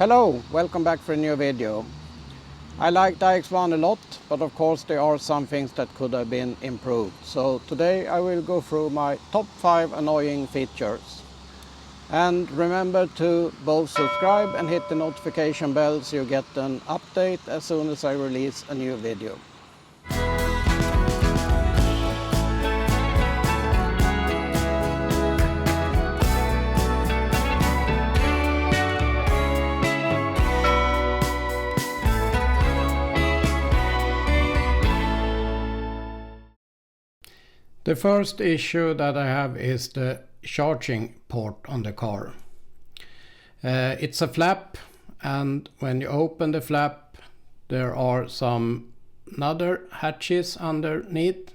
Hello, welcome back for a new video. I like the iX1 a lot, but of course there are some things that could have been improved. So today I will go through my top 5 annoying features. And remember to both subscribe and hit the notification bell so you get an update as soon as I release a new video. The first issue that I have is the charging port on the car. It's a flap, and when you open the flap there are some other hatches underneath,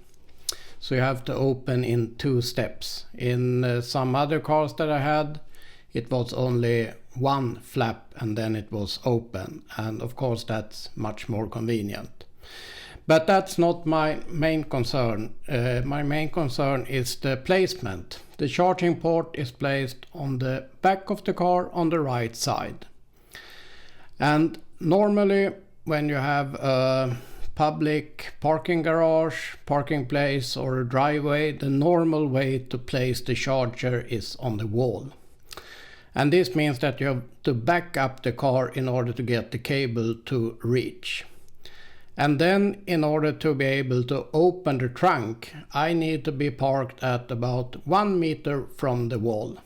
so you have to open in 2 steps. In some other cars that I had, it was only one flap and then it was open, and of course that's much more convenient. But that's not my main concern. My main concern is the placement. The charging port is placed on the back of the car on the right side. And normally when you have a public parking garage, parking place or a driveway, the normal way to place the charger is on the wall. And this means that you have to back up the car in order to get the cable to reach. And then in order to be able to open the trunk, I need to be parked at about 1 meter from the wall.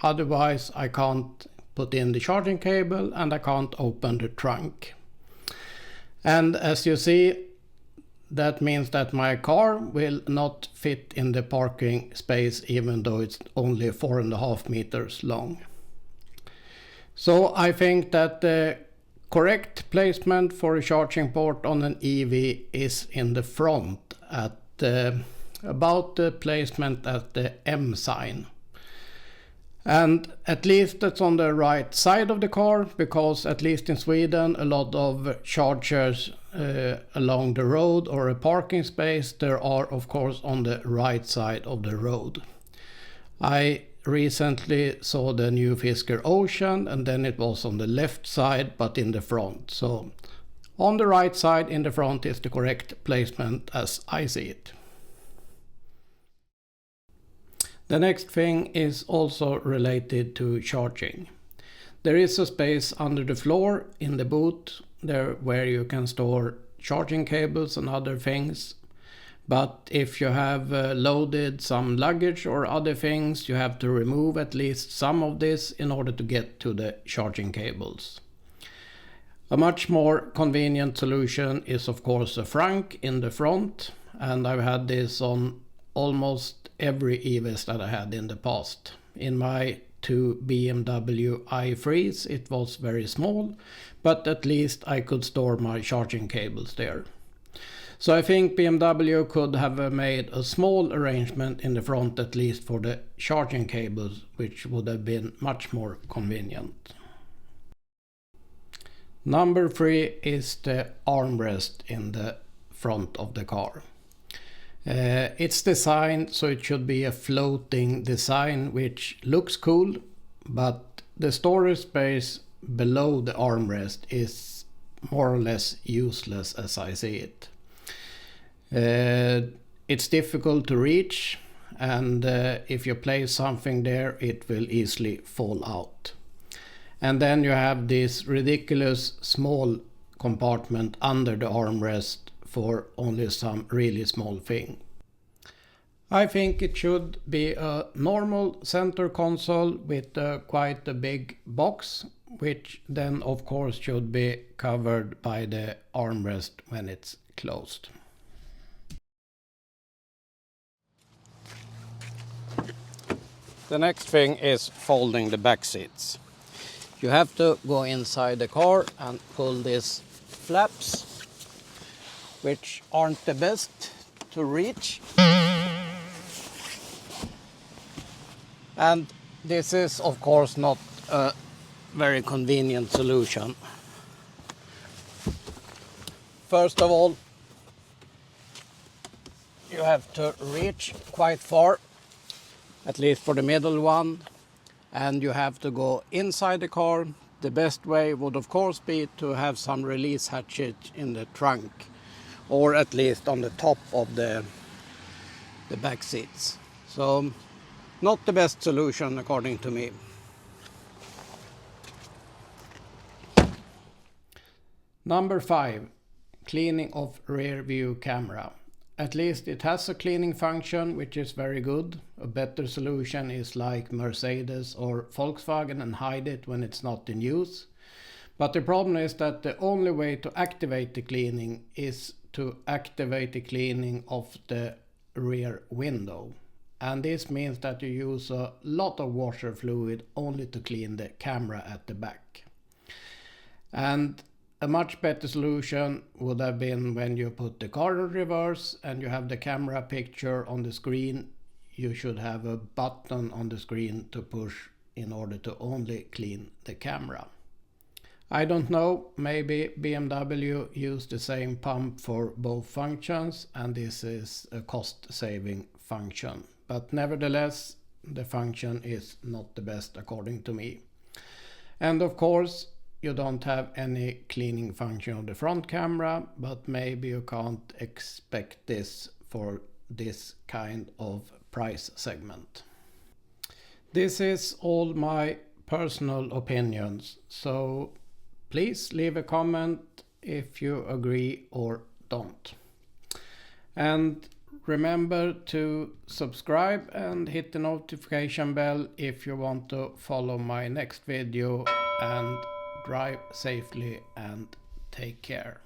Otherwise I can't put in the charging cable and I can't open the trunk. And as you see, that means that my car will not fit in the parking space even though it's only 4.5 meters long. So I think that the correct placement for a charging port on an EV is in the front at about the placement at the M sign. And at least it's on the right side of the car, because at least in Sweden a lot of chargers along the road or a parking space, there are of course on the right side of the road. I recently saw the new Fisker Ocean and then it was on the left side but in the front. So on the right side in the front is the correct placement as I see it. The next thing is also related to charging. There is a space under the floor in the boot there where you can store charging cables and other things. But if you have loaded some luggage or other things, you have to remove at least some of this in order to get to the charging cables. A much more convenient solution is of course a frunk in the front, and I've had this on almost every EVs that I had in the past. In my 2 BMW i3s it was very small, but at least I could store my charging cables there. So I think BMW could have made a small arrangement in the front at least for the charging cables, which would have been much more convenient. Number 3 is the armrest in the front of the car. It's designed so it should be a floating design, which looks cool, but the storage space below the armrest is more or less useless as I see it. It's difficult to reach, and if you place something there it will easily fall out. And then you have this ridiculous small compartment under the armrest for only some really small thing. I think it should be a normal center console with quite a big box, which then of course should be covered by the armrest when it's closed. The next thing is folding the back seats. You have to go inside the car and pull these flaps, which aren't the best to reach. And this is of course not a very convenient solution. First of all, you have to reach quite far, at least for the middle one, and you have to go inside the car, the best way would of course be to have some release hatchet in the trunk, or at least on the top of the back seats. So not the best solution according to me. Number 5, cleaning of rear view camera. At least it has a cleaning function, which is very good. A better solution is like Mercedes or Volkswagen and hide it when it's not in use. But the problem is that the only way to activate the cleaning is to activate the cleaning of the rear window. And this means that you use a lot of washer fluid only to clean the camera at the back. And a much better solution would have been when you put the car in reverse and you have the camera picture on the screen, you should have a button on the screen to push in order to only clean the camera. I don't know, maybe BMW used the same pump for both functions and this is a cost-saving function. But nevertheless, the function is not the best according to me. And of course, you don't have any cleaning function of the front camera, but maybe you can't expect this for this kind of price segment. This is all my personal opinions, so please leave a comment if you agree or don't. And remember to subscribe and hit the notification bell if you want to follow my next video, and drive safely and take care.